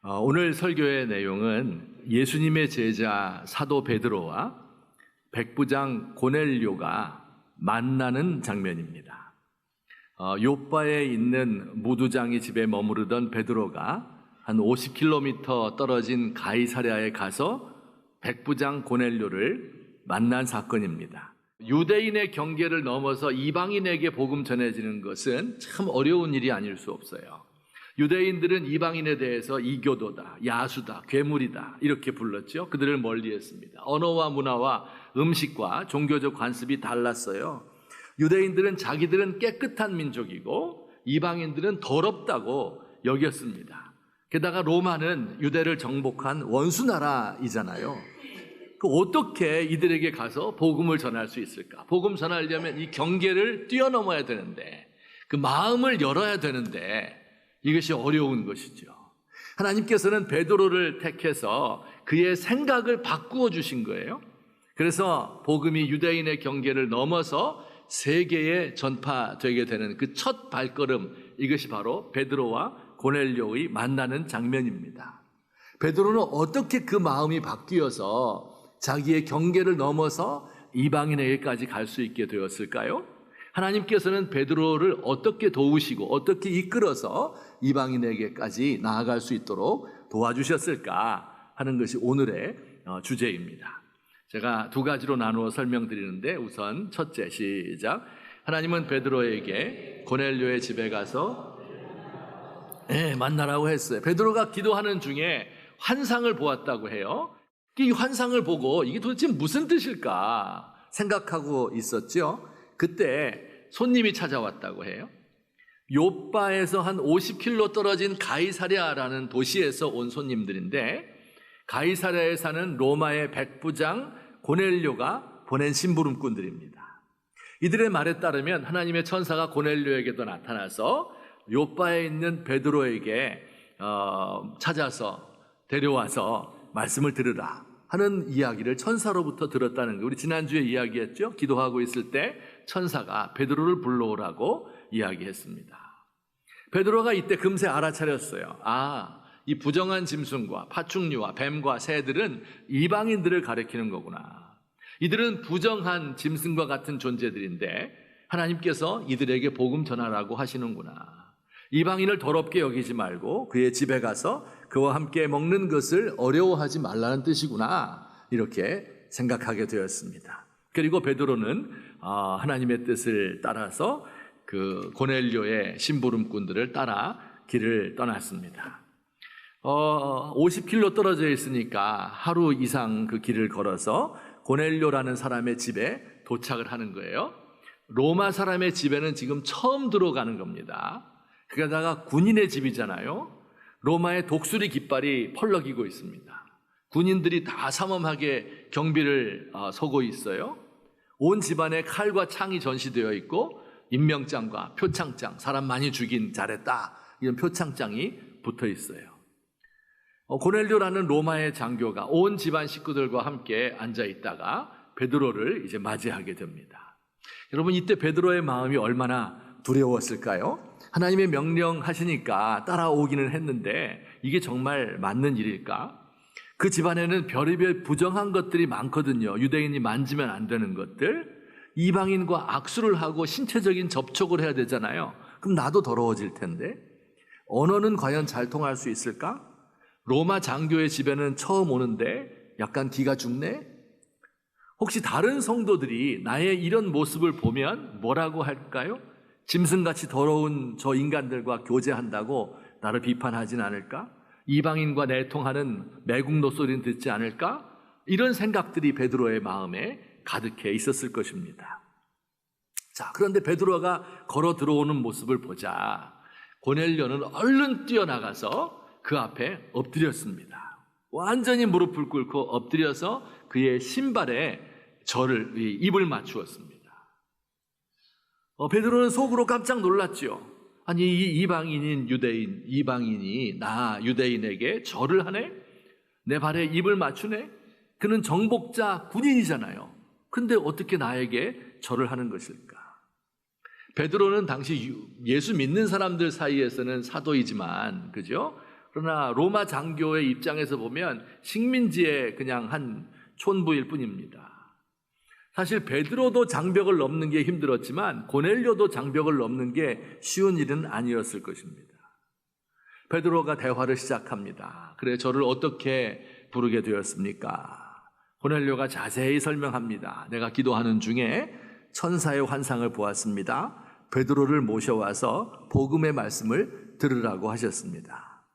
오늘 설교의 내용은 예수님의 제자 사도 베드로와 백부장 고넬료가 만나는 장면입니다. 요바에 있는 무두장이 집에 머무르던 베드로가 한 50km 떨어진 가이사랴에 가서 백부장 고넬료를 만난 사건입니다. 유대인의 경계를 넘어서 이방인에게 복음 전해지는 것은 참 어려운 일이 아닐 수 없어요. 유대인들은 이방인에 대해서 이교도다, 야수다, 괴물이다 이렇게 불렀죠. 그들을 멀리했습니다. 언어와 문화와 음식과 종교적 관습이 달랐어요. 유대인들은 자기들은 깨끗한 민족이고 이방인들은 더럽다고 여겼습니다. 게다가 로마는 유대를 정복한 원수나라이잖아요. 어떻게 이들에게 가서 복음을 전할 수 있을까? 복음 전하려면 이 경계를 뛰어넘어야 되는데, 그 마음을 열어야 되는데 이것이 어려운 것이죠. 하나님께서는 베드로를 택해서 그의 생각을 바꾸어 주신 거예요. 그래서 복음이 유대인의 경계를 넘어서 세계에 전파되게 되는 그 첫 발걸음, 이것이 바로 베드로와 고넬료의 만나는 장면입니다. 베드로는 어떻게 그 마음이 바뀌어서 자기의 경계를 넘어서 이방인에게까지 갈 수 있게 되었을까요? 하나님께서는 베드로를 어떻게 도우시고 어떻게 이끌어서 이방인에게까지 나아갈 수 있도록 도와주셨을까 하는 것이 오늘의 주제입니다. 제가 두 가지로 나누어 설명드리는데, 우선 첫째, 시작. 하나님은 베드로에게 고넬료의 집에 가서 만나라고 했어요. 베드로가 기도하는 중에 환상을 보았다고 해요. 이 환상을 보고 이게 도대체 무슨 뜻일까 생각하고 있었죠. 그때 손님이 찾아왔다고 해요. 요바에서 한 50km 떨어진 가이사랴라는 도시에서 온 손님들인데, 가이사랴에 사는 로마의 백부장 고넬료가 보낸 심부름꾼들입니다. 이들의 말에 따르면 하나님의 천사가 고넬료에게도 나타나서 요바에 있는 베드로에게 찾아서 데려와서 말씀을 들으라 하는 이야기를 천사로부터 들었다는 거, 우리 지난주에 이야기했죠. 기도하고 있을 때 천사가 베드로를 불러오라고 이야기했습니다. 베드로가 이때 금세 알아차렸어요. 이 부정한 짐승과 파충류와 뱀과 새들은 이방인들을 가리키는 거구나. 이들은 부정한 짐승과 같은 존재들인데 하나님께서 이들에게 복음 전하라고 하시는구나. 이방인을 더럽게 여기지 말고 그의 집에 가서 그와 함께 먹는 것을 어려워하지 말라는 뜻이구나, 이렇게 생각하게 되었습니다. 그리고 베드로는 하나님의 뜻을 따라서 그 고넬료의 심부름꾼들을 따라 길을 떠났습니다. 50km 떨어져 있으니까 하루 이상 그 길을 걸어서 고넬료라는 사람의 집에 도착을 하는 거예요. 로마 사람의 집에는 지금 처음 들어가는 겁니다. 그러다가 군인의 집이잖아요. 로마의 독수리 깃발이 펄럭이고 있습니다. 군인들이 다 삼엄하게 경비를 서고 있어요. 온 집안에 칼과 창이 전시되어 있고 임명장과 표창장, 사람 많이 죽인 잘했다, 이런 표창장이 붙어 있어요. 고넬료라는 로마의 장교가 온 집안 식구들과 함께 앉아 있다가 베드로를 이제 맞이하게 됩니다. 여러분, 이때 베드로의 마음이 얼마나 두려웠을까요? 하나님의 명령하시니까 따라오기는 했는데 이게 정말 맞는 일일까? 그 집안에는 별의별 부정한 것들이 많거든요. 유대인이 만지면 안 되는 것들, 이방인과 악수를 하고 신체적인 접촉을 해야 되잖아요. 그럼 나도 더러워질 텐데 언어는 과연 잘 통할 수 있을까? 로마 장교의 집에는 처음 오는데 약간 기가 죽네? 혹시 다른 성도들이 나의 이런 모습을 보면 뭐라고 할까요? 짐승같이 더러운 저 인간들과 교제한다고 나를 비판하진 않을까? 이방인과 내통하는 매국노 소리는 듣지 않을까? 이런 생각들이 베드로의 마음에 가득해 있었을 것입니다. 자, 그런데 베드로가 걸어 들어오는 모습을 보자 고넬료는 얼른 뛰어나가서 그 앞에 엎드렸습니다. 완전히 무릎을 꿇고 엎드려서 그의 신발에 입을 맞추었습니다. 베드로는 속으로 깜짝 놀랐죠. 아니, 이 이방인인 유대인, 이방인이 나 유대인에게 절을 하네? 내 발에 입을 맞추네? 그는 정복자 군인이잖아요. 근데 어떻게 나에게 절을 하는 것일까? 베드로는 당시 예수 믿는 사람들 사이에서는 사도이지만, 그죠? 그러나 로마 장교의 입장에서 보면 식민지의 그냥 한 촌부일 뿐입니다. 사실 베드로도 장벽을 넘는 게 힘들었지만 고넬료도 장벽을 넘는 게 쉬운 일은 아니었을 것입니다. 베드로가 대화를 시작합니다. 그래, 저를 어떻게 부르게 되었습니까? 고넬료가 자세히 설명합니다. 내가 기도하는 중에 천사의 환상을 보았습니다. 베드로를 모셔와서 복음의 말씀을 들으라고 하셨습니다.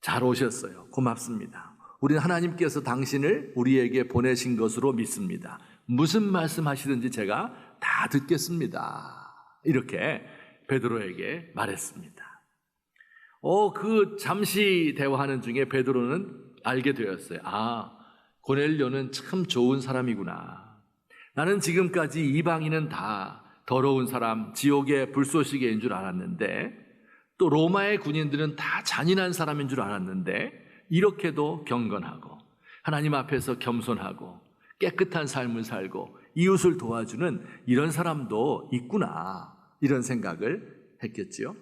잘 오셨어요. 고맙습니다. 우리는 하나님께서 당신을 우리에게 보내신 것으로 믿습니다. 무슨 말씀하시든지 제가 다 듣겠습니다. 이렇게 베드로에게 말했습니다. 그 잠시 대화하는 중에 베드로는 알게 되었어요. 고넬료는 참 좋은 사람이구나. 나는 지금까지 이방인은 다 더러운 사람, 지옥의 불쏘시개인 줄 알았는데, 또 로마의 군인들은 다 잔인한 사람인 줄 알았는데, 이렇게도 경건하고 하나님 앞에서 겸손하고 깨끗한 삶을 살고 이웃을 도와주는 이런 사람도 있구나, 이런 생각을 했겠지요.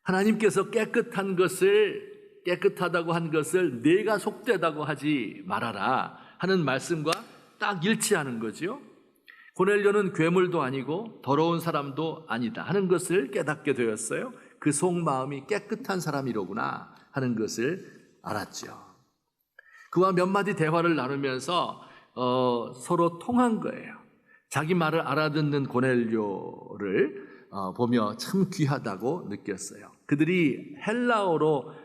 하나님께서 깨끗하다고 한 것을 내가 속되다고 하지 말아라 하는 말씀과 딱 일치하는 거지요. 고넬료는 괴물도 아니고 더러운 사람도 아니다 하는 것을 깨닫게 되었어요. 그 속마음이 깨끗한 사람이로구나 하는 것을 알았죠. 그와 몇 마디 대화를 나누면서 서로 통한 거예요. 자기 말을 알아듣는 고넬료를 보며 참 귀하다고 느꼈어요. 그들이 헬라어로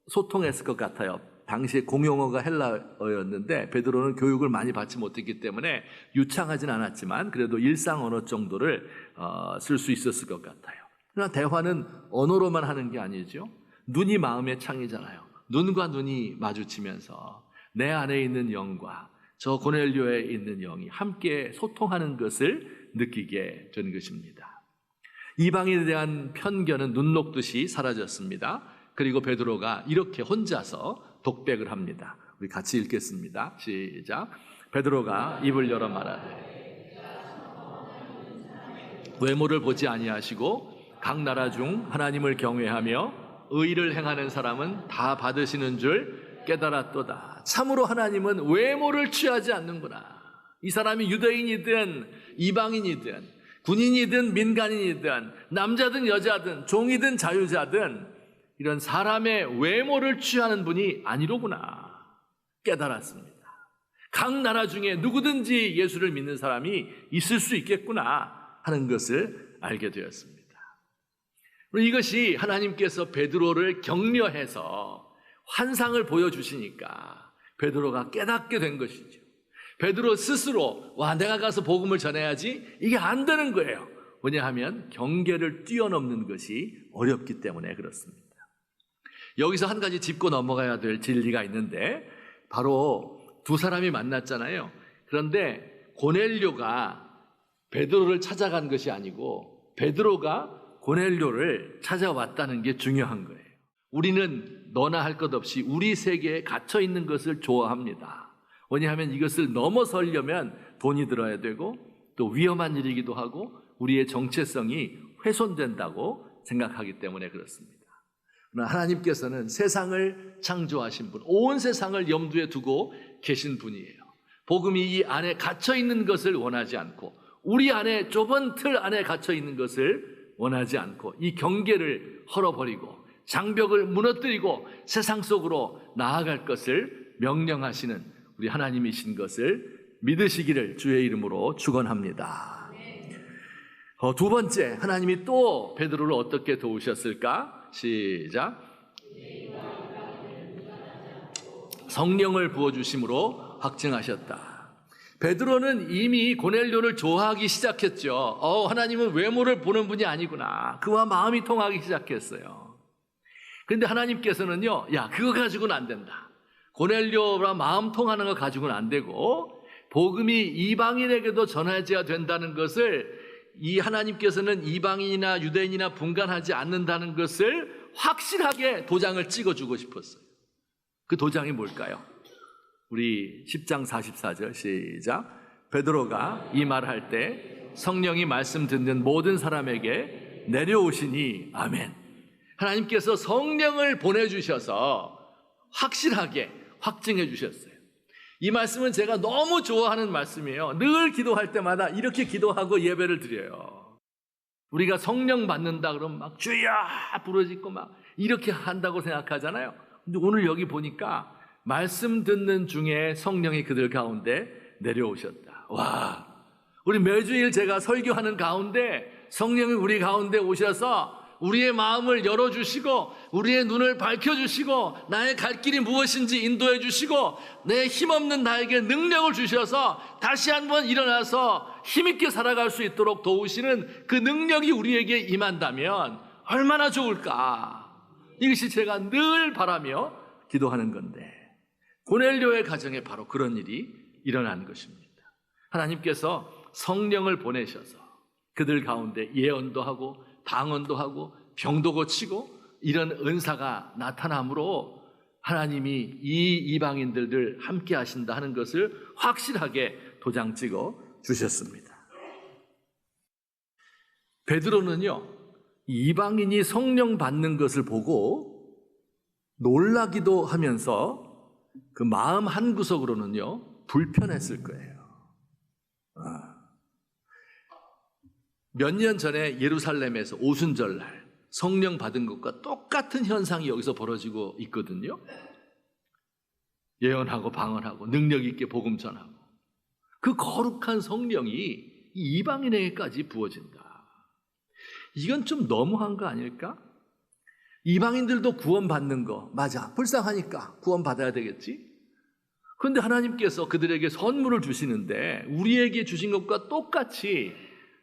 소통했을 것 같아요. 당시에 공용어가 헬라어였는데 베드로는 교육을 많이 받지 못했기 때문에 유창하진 않았지만 그래도 일상 언어 정도를 쓸 수 있었을 것 같아요. 그러나 대화는 언어로만 하는 게 아니죠. 눈이 마음의 창이잖아요. 눈과 눈이 마주치면서 내 안에 있는 영과 저 고넬료에 있는 영이 함께 소통하는 것을 느끼게 된 것입니다. 이방인에 대한 편견은 눈 녹듯이 사라졌습니다. 그리고 베드로가 이렇게 혼자서 독백을 합니다. 우리 같이 읽겠습니다. 시작. 베드로가 입을 열어 말하되 외모를 보지 아니하시고 각 나라 중 하나님을 경외하며 의를 행하는 사람은 다 받으시는 줄 깨달았도다. 참으로 하나님은 외모를 취하지 않는구나. 이 사람이 유대인이든 이방인이든 군인이든 민간인이든 남자든 여자든 종이든 자유자든 이런 사람의 외모를 취하는 분이 아니로구나 깨달았습니다. 각 나라 중에 누구든지 예수를 믿는 사람이 있을 수 있겠구나 하는 것을 알게 되었습니다. 이것이 하나님께서 베드로를 격려해서 환상을 보여주시니까 베드로가 깨닫게 된 것이죠. 베드로 스스로 내가 가서 복음을 전해야지, 이게 안 되는 거예요. 왜냐하면 경계를 뛰어넘는 것이 어렵기 때문에 그렇습니다. 여기서 한 가지 짚고 넘어가야 될 진리가 있는데, 바로 두 사람이 만났잖아요. 그런데 고넬료가 베드로를 찾아간 것이 아니고 베드로가 고넬료를 찾아왔다는 게 중요한 거예요. 우리는 너나 할 것 없이 우리 세계에 갇혀 있는 것을 좋아합니다. 왜냐하면 이것을 넘어서려면 돈이 들어야 되고 또 위험한 일이기도 하고 우리의 정체성이 훼손된다고 생각하기 때문에 그렇습니다. 그러나 하나님께서는 세상을 창조하신 분, 온 세상을 염두에 두고 계신 분이에요. 복음이 이 안에 갇혀 있는 것을 원하지 않고 우리 안에 좁은 틀 안에 갇혀 있는 것을 원하지 않고 이 경계를 헐어버리고 장벽을 무너뜨리고 세상 속으로 나아갈 것을 명령하시는 우리 하나님이신 것을 믿으시기를 주의 이름으로 축원합니다. 두 번째, 하나님이 또 베드로를 어떻게 도우셨을까? 시작. 성령을 부어주심으로 확증하셨다. 베드로는 이미 고넬료를 좋아하기 시작했죠. 하나님은 외모를 보는 분이 아니구나. 그와 마음이 통하기 시작했어요. 그런데 하나님께서는요, 그거 가지고는 안 된다. 고넬료와 마음 통하는 거 가지고는 안 되고 복음이 이방인에게도 전해져야 된다는 것을, 이 하나님께서는 이방인이나 유대인이나 분간하지 않는다는 것을 확실하게 도장을 찍어주고 싶었어요. 그 도장이 뭘까요? 우리 10장 44절 시작. 베드로가 이 말할 때 성령이 말씀 듣는 모든 사람에게 내려오시니 아멘. 하나님께서 성령을 보내주셔서 확실하게 확증해 주셨어요. 이 말씀은 제가 너무 좋아하는 말씀이에요. 늘 기도할 때마다 이렇게 기도하고 예배를 드려요. 우리가 성령 받는다 그러면 막 주여 부르짖고 막 이렇게 한다고 생각하잖아요. 근데 오늘 여기 보니까 말씀 듣는 중에 성령이 그들 가운데 내려오셨다. 와, 우리 매주일 제가 설교하는 가운데 성령이 우리 가운데 오셔서 우리의 마음을 열어주시고 우리의 눈을 밝혀주시고 나의 갈 길이 무엇인지 인도해 주시고 내 힘없는 나에게 능력을 주셔서 다시 한번 일어나서 힘있게 살아갈 수 있도록 도우시는 그 능력이 우리에게 임한다면 얼마나 좋을까. 이것이 제가 늘 바라며 기도하는 건데 고넬료의 가정에 바로 그런 일이 일어난 것입니다. 하나님께서 성령을 보내셔서 그들 가운데 예언도 하고 방언도 하고 병도 고치고 이런 은사가 나타남으로 하나님이 이 이방인들을 함께 하신다 하는 것을 확실하게 도장 찍어 주셨습니다. 베드로는요, 이방인이 성령 받는 것을 보고 놀라기도 하면서 그 마음 한구석으로는요 불편했을 거예요. 몇 년 전에 예루살렘에서 오순절날 성령 받은 것과 똑같은 현상이 여기서 벌어지고 있거든요. 예언하고 방언하고 능력 있게 복음 전하고 그 거룩한 성령이 이방인에게까지 부어진다. 이건 좀 너무한 거 아닐까? 이방인들도 구원받는 거 맞아, 불쌍하니까 구원받아야 되겠지. 그런데 하나님께서 그들에게 선물을 주시는데 우리에게 주신 것과 똑같이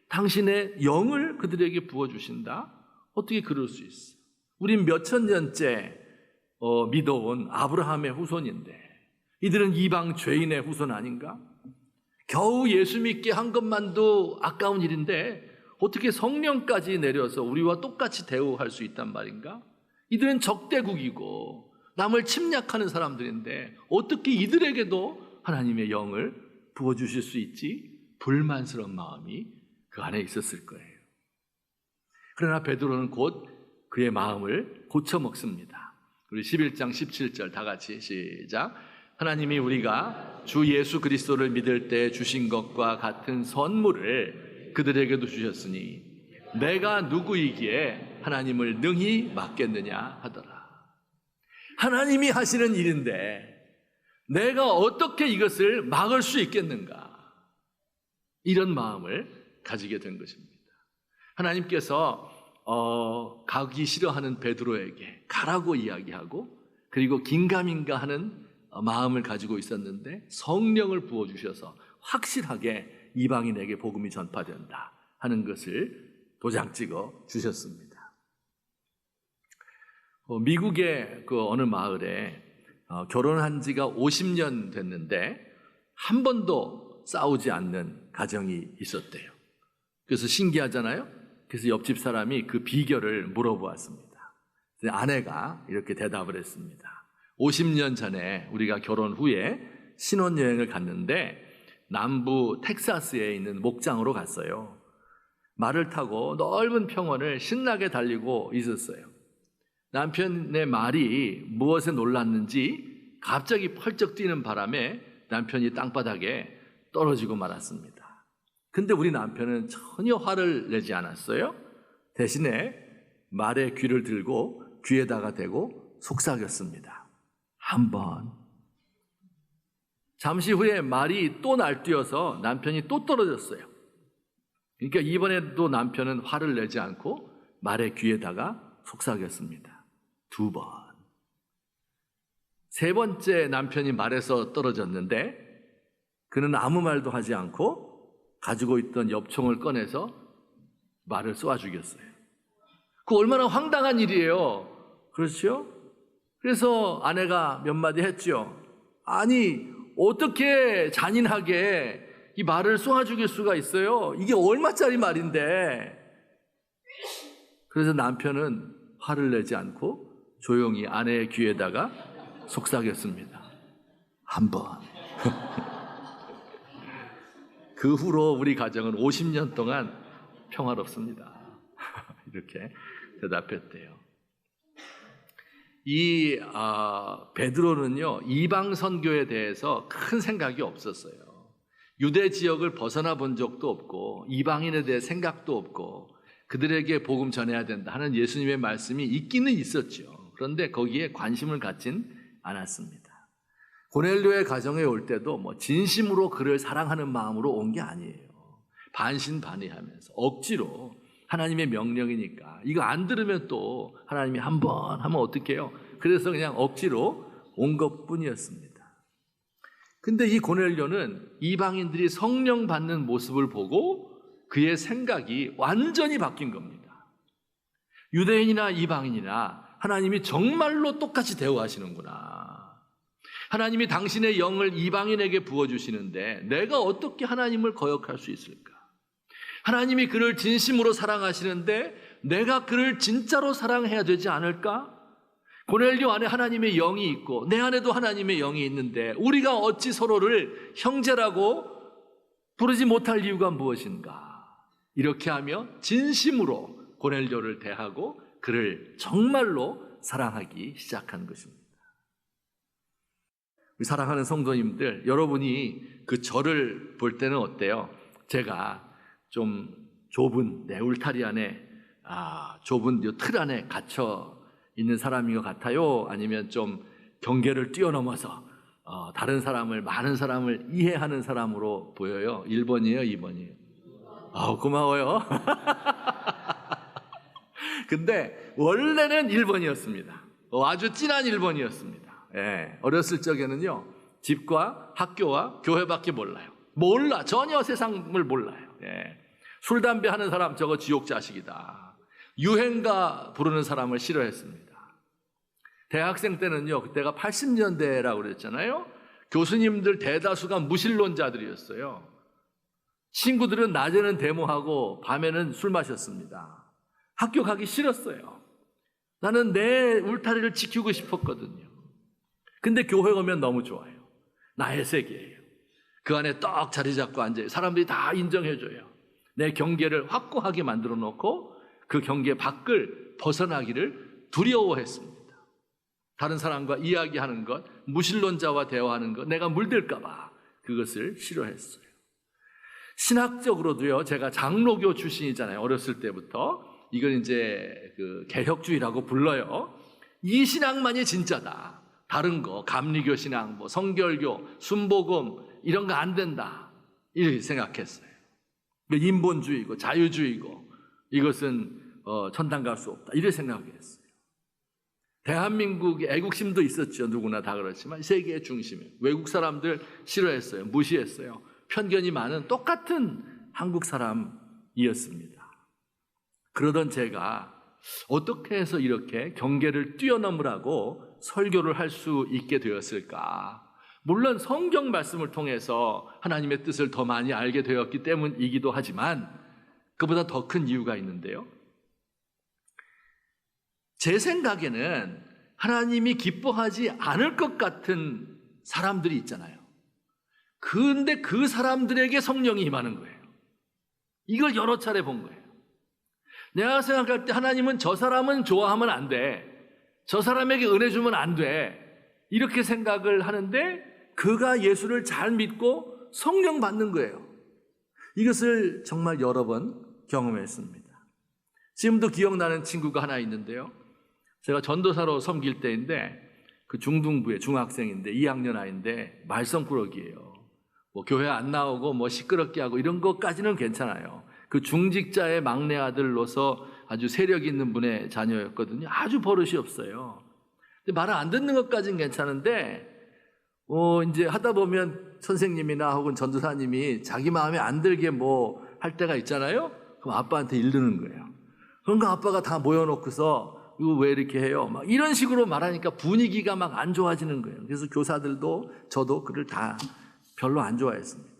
당신의 영을 그들에게 부어주신다? 어떻게 그럴 수 있어? 우린 몇천 년째 믿어온 아브라함의 후손인데 이들은 이방 죄인의 후손 아닌가? 겨우 예수 믿게 한 것만도 아까운 일인데 어떻게 성령까지 내려서 우리와 똑같이 대우할 수 있단 말인가? 이들은 적대국이고 남을 침략하는 사람들인데 어떻게 이들에게도 하나님의 영을 부어주실 수 있지? 불만스러운 마음이 그 안에 있었을 거예요. 그러나 베드로는 곧 그의 마음을 고쳐먹습니다. 우리 11장 17절 다 같이 시작. 하나님이 우리가 주 예수 그리스도를 믿을 때 주신 것과 같은 선물을 그들에게도 주셨으니 내가 누구이기에 하나님을 능히 막겠느냐 하더라. 하나님이 하시는 일인데 내가 어떻게 이것을 막을 수 있겠는가? 이런 마음을 가지게 된 것입니다. 하나님께서 가기 싫어하는 베드로에게 가라고 이야기하고 그리고 긴가민가 하는 마음을 가지고 있었는데 성령을 부어주셔서 확실하게 이방인에게 복음이 전파된다 하는 것을 도장 찍어 주셨습니다. 미국의 그 어느 마을에 결혼한 지가 50년 됐는데 한 번도 싸우지 않는 가정이 있었대요. 그래서 신기하잖아요. 그래서 옆집 사람이 그 비결을 물어보았습니다. 아내가 이렇게 대답을 했습니다. 50년 전에 우리가 결혼 후에 신혼여행을 갔는데 남부 텍사스에 있는 목장으로 갔어요. 말을 타고 넓은 평원을 신나게 달리고 있었어요. 남편의 말이 무엇에 놀랐는지 갑자기 펄쩍 뛰는 바람에 남편이 땅바닥에 떨어지고 말았습니다. 근데 우리 남편은 전혀 화를 내지 않았어요. 대신에 말에 귀를 들고 귀에다가 대고 속삭였습니다. 한 번. 잠시 후에 말이 또 날뛰어서 남편이 또 떨어졌어요. 그러니까 이번에도 남편은 화를 내지 않고 말의 귀에다가 속삭였습니다. 2번. 세 번째 남편이 말에서 떨어졌는데 그는 아무 말도 하지 않고 가지고 있던 엽총을 꺼내서 말을 쏘아 죽였어요. 그 얼마나 황당한 일이에요. 그렇죠? 그래서 아내가 몇 마디 했죠. 아니, 어떻게 잔인하게 이 말을 쏘아 죽일 수가 있어요? 이게 얼마짜리 말인데. 그래서 남편은 화를 내지 않고 조용히 아내의 귀에다가 속삭였습니다. 한 번. 그 후로 우리 가정은 50년 동안 평화롭습니다. 이렇게 대답했대요. 이 베드로는요, 이방 선교에 대해서 큰 생각이 없었어요. 유대 지역을 벗어나 본 적도 없고 이방인에 대해 생각도 없고 그들에게 복음 전해야 된다 하는 예수님의 말씀이 있기는 있었죠. 그런데 거기에 관심을 갖진 않았습니다. 고넬료의 가정에 올 때도 뭐 진심으로 그를 사랑하는 마음으로 온 게 아니에요. 반신반의하면서 억지로, 하나님의 명령이니까 이거 안 들으면 또 하나님이 한 번 하면 어떡해요? 그래서 그냥 억지로 온 것뿐이었습니다. 근데 이 고넬료는 이방인들이 성령 받는 모습을 보고 그의 생각이 완전히 바뀐 겁니다. 유대인이나 이방인이나 하나님이 정말로 똑같이 대우하시는구나. 하나님이 당신의 영을 이방인에게 부어주시는데 내가 어떻게 하나님을 거역할 수 있을까? 하나님이 그를 진심으로 사랑하시는데 내가 그를 진짜로 사랑해야 되지 않을까? 고넬료 안에 하나님의 영이 있고 내 안에도 하나님의 영이 있는데 우리가 어찌 서로를 형제라고 부르지 못할 이유가 무엇인가? 이렇게 하며 진심으로 고넬료를 대하고 그를 정말로 사랑하기 시작한 것입니다. 사랑하는 성도님들, 여러분이 그 저를 볼 때는 어때요? 제가 좀 좁은 내 울타리 안에, 좁은 틀 안에 갇혀 있는 사람인 것 같아요? 아니면 좀 경계를 뛰어넘어서 다른 사람을, 많은 사람을 이해하는 사람으로 보여요? 1번이에요? 2번이에요? 고마워요. 근데 원래는 1번이었습니다. 아주 진한 1번이었습니다. 예, 어렸을 적에는요, 집과 학교와 교회밖에 몰라요. 전혀 세상을 몰라요. 예, 술, 담배 하는 사람 저거 지옥 자식이다. 유행가 부르는 사람을 싫어했습니다. 대학생 때는요, 그때가 80년대라고 그랬잖아요. 교수님들 대다수가 무신론자들이었어요. 친구들은 낮에는 데모하고 밤에는 술 마셨습니다. 학교 가기 싫었어요. 나는 내 울타리를 지키고 싶었거든요. 근데 교회 오면 너무 좋아요. 나의 세계예요. 그 안에 떡 자리 잡고 앉아요. 사람들이 다 인정해줘요. 내 경계를 확고하게 만들어 놓고 그 경계 밖을 벗어나기를 두려워했습니다. 다른 사람과 이야기하는 것, 무신론자와 대화하는 것, 내가 물들까 봐 그것을 싫어했어요. 신학적으로도요, 제가 장로교 출신이잖아요. 어렸을 때부터. 이걸 이제 그 개혁주의라고 불러요. 이 신앙만이 진짜다. 다른 거, 감리교 신앙, 뭐 성결교, 순복음 이런 거 안 된다. 이렇게 생각했어요. 인본주의고 자유주의고 이것은 천당 갈 수 없다. 이렇게 생각했어요. 대한민국의 애국심도 있었죠. 누구나 다 그렇지만 세계의 중심에 외국 사람들 싫어했어요. 무시했어요. 편견이 많은 똑같은 한국 사람이었습니다. 그러던 제가 어떻게 해서 이렇게 경계를 뛰어넘으라고 설교를 할 수 있게 되었을까? 물론 성경 말씀을 통해서 하나님의 뜻을 더 많이 알게 되었기 때문이기도 하지만 그보다 더 큰 이유가 있는데요. 제 생각에는 하나님이 기뻐하지 않을 것 같은 사람들이 있잖아요. 그런데 그 사람들에게 성령이 임하는 거예요. 이걸 여러 차례 본 거예요. 내가 생각할 때 하나님은 저 사람은 좋아하면 안 돼. 저 사람에게 은혜 주면 안 돼. 이렇게 생각을 하는데 그가 예수를 잘 믿고 성령 받는 거예요. 이것을 정말 여러 번 경험했습니다. 지금도 기억나는 친구가 하나 있는데요. 제가 전도사로 섬길 때인데 그 중등부에 중학생인데 2학년 아이인데 말썽꾸러기예요. 뭐 교회 안 나오고 뭐 시끄럽게 하고 이런 것까지는 괜찮아요. 그 중직자의 막내 아들로서 아주 세력 있는 분의 자녀였거든요. 아주 버릇이 없어요. 근데 말을 안 듣는 것까지는 괜찮은데 이제 하다 보면 선생님이나 혹은 전도사님이 자기 마음에 안 들게 뭐 할 때가 있잖아요. 그럼 아빠한테 이르는 거예요. 그러니까 아빠가 다 모여놓고서 이거 왜 이렇게 해요? 막 이런 식으로 말하니까 분위기가 막 안 좋아지는 거예요. 그래서 교사들도 저도 그를 다 별로 안 좋아했습니다.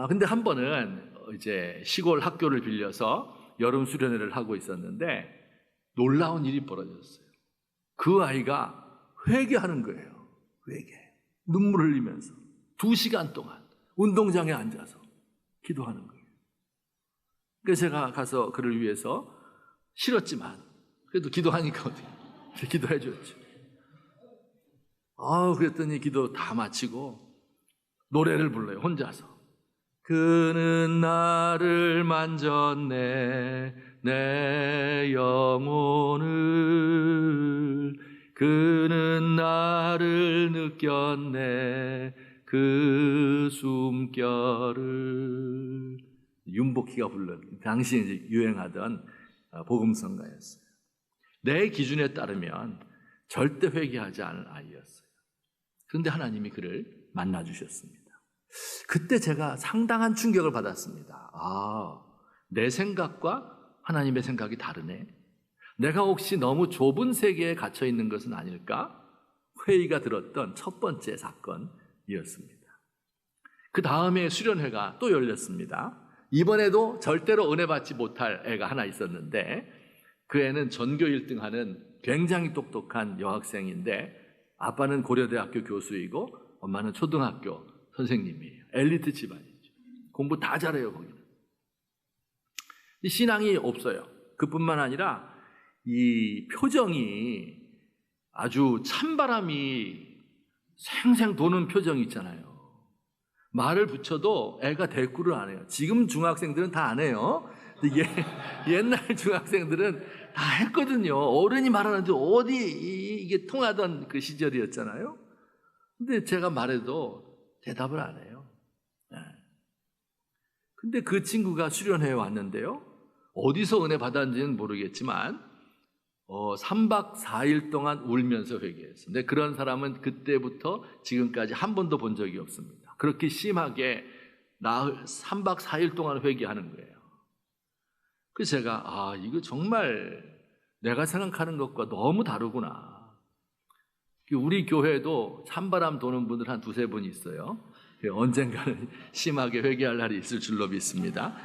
근데 한 번은 이제 시골 학교를 빌려서 여름 수련회를 하고 있었는데 놀라운 일이 벌어졌어요. 그 아이가 회개하는 거예요. 회개. 눈물 흘리면서 2시간 동안 운동장에 앉아서 기도하는 거예요. 그래서 제가 가서 그를 위해서 싫었지만 그래도 기도하니까 어떻게 기도해 줬죠. 그랬더니 기도 다 마치고 노래를 불러요, 혼자서. 그는 나를 만졌네, 내 영혼을. 그는 나를 느꼈네, 그 숨결을. 윤복희가 부른 당시에 이제 유행하던 복음성가였어요. 내 기준에 따르면 절대 회개하지 않을 아이였어요. 그런데 하나님이 그를 만나주셨습니다. 그때 제가 상당한 충격을 받았습니다. 내 생각과 하나님의 생각이 다르네. 내가 혹시 너무 좁은 세계에 갇혀 있는 것은 아닐까? 회의가 들었던 첫 번째 사건이었습니다. 그 다음에 수련회가 또 열렸습니다. 이번에도 절대로 은혜 받지 못할 애가 하나 있었는데, 그 애는 전교 1등 하는 굉장히 똑똑한 여학생인데, 아빠는 고려대학교 교수이고 엄마는 초등학교 선생님이에요. 엘리트 집안이죠. 공부 다 잘해요, 거기는. 신앙이 없어요. 그뿐만 아니라 이 표정이 아주 찬바람이 생생 도는 표정이 있잖아요. 말을 붙여도 애가 대꾸를 안 해요. 지금 중학생들은 다 안 해요. 근데 옛날 중학생들은 다 했거든요. 어른이 말하는데 어디 이게 통하던 그 시절이었잖아요. 근데 제가 말해도 대답을 안 해요. 근데 그 친구가 수련회에 왔는데요. 어디서 은혜 받았는지는 모르겠지만 3박 4일 동안 울면서 회개했어요. 근데 그런 사람은 그때부터 지금까지 한 번도 본 적이 없습니다. 그렇게 심하게 3박 4일 동안 회개하는 거예요. 그래서 제가 이거 정말 내가 생각하는 것과 너무 다르구나. 우리 교회도 찬바람 도는 분들 한 두세 분 있어요. 언젠가는 심하게 회개할 날이 있을 줄로 믿습니다.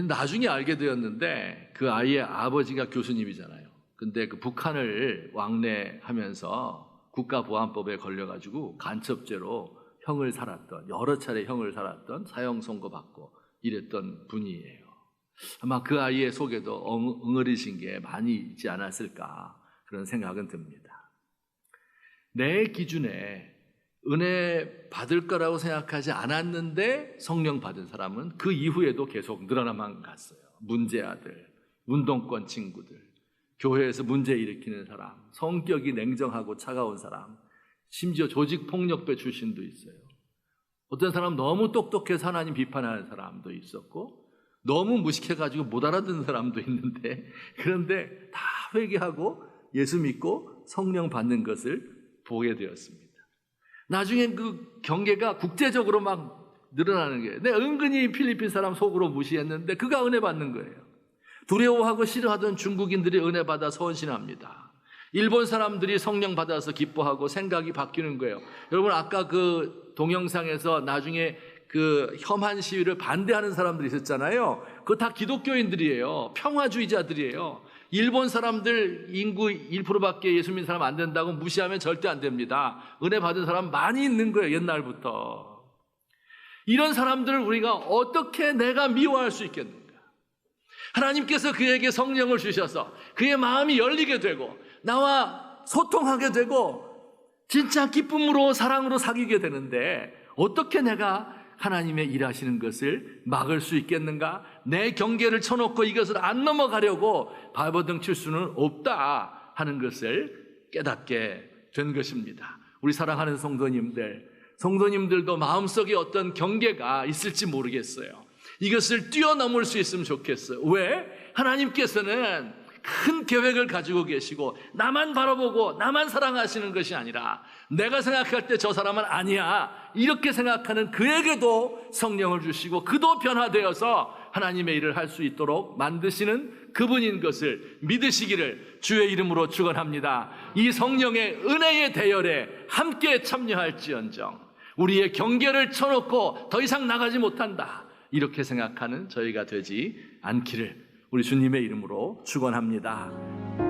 나중에 알게 되었는데 그 아이의 아버지가 교수님이잖아요. 근데 그 북한을 왕래하면서 국가보안법에 걸려가지고 간첩죄로 형을 살았던, 여러 차례 형을 살았던, 사형 선고받고 이랬던 분이에요. 아마 그 아이의 속에도 응어리신 게 많이 있지 않았을까 그런 생각은 듭니다. 내 기준에 은혜 받을 거라고 생각하지 않았는데 성령 받은 사람은 그 이후에도 계속 늘어나만 갔어요. 문제아들, 운동권 친구들, 교회에서 문제 일으키는 사람, 성격이 냉정하고 차가운 사람, 심지어 조직폭력배 출신도 있어요. 어떤 사람 너무 똑똑해서 하나님 비판하는 사람도 있었고, 너무 무식해가지고 못 알아듣는 사람도 있는데, 그런데 다 회개하고 예수 믿고 성령 받는 것을 보게 되었습니다. 나중엔 그 경계가 국제적으로 막 늘어나는 거예요. 내가 은근히 필리핀 사람 속으로 무시했는데 그가 은혜 받는 거예요. 두려워하고 싫어하던 중국인들이 은혜 받아 헌신합니다. 일본 사람들이 성령 받아서 기뻐하고 생각이 바뀌는 거예요. 여러분 아까 그 동영상에서 나중에 그 혐한 시위를 반대하는 사람들이 있었잖아요. 그거 다 기독교인들이에요. 평화주의자들이에요. 일본 사람들 인구 1%밖에 예수 믿는 사람 안 된다고 무시하면 절대 안 됩니다. 은혜 받은 사람 많이 있는 거예요, 옛날부터. 이런 사람들을 우리가 어떻게 내가 미워할 수 있겠는가? 하나님께서 그에게 성령을 주셔서 그의 마음이 열리게 되고 나와 소통하게 되고 진짜 기쁨으로 사랑으로 사귀게 되는데 어떻게 내가 하나님의 일하시는 것을 막을 수 있겠는가? 내 경계를 쳐놓고 이것을 안 넘어가려고 발버둥 칠 수는 없다 하는 것을 깨닫게 된 것입니다. 우리 사랑하는 성도님들도 마음속에 어떤 경계가 있을지 모르겠어요. 이것을 뛰어넘을 수 있으면 좋겠어요. 왜? 하나님께서는 큰 계획을 가지고 계시고 나만 바라보고 나만 사랑하시는 것이 아니라 내가 생각할 때 저 사람은 아니야 이렇게 생각하는 그에게도 성령을 주시고 그도 변화되어서 하나님의 일을 할 수 있도록 만드시는 그분인 것을 믿으시기를 주의 이름으로 축원합니다. 이 성령의 은혜의 대열에 함께 참여할지언정 우리의 경계를 쳐놓고 더 이상 나가지 못한다 이렇게 생각하는 저희가 되지 않기를 우리 주님의 이름으로 축원합니다.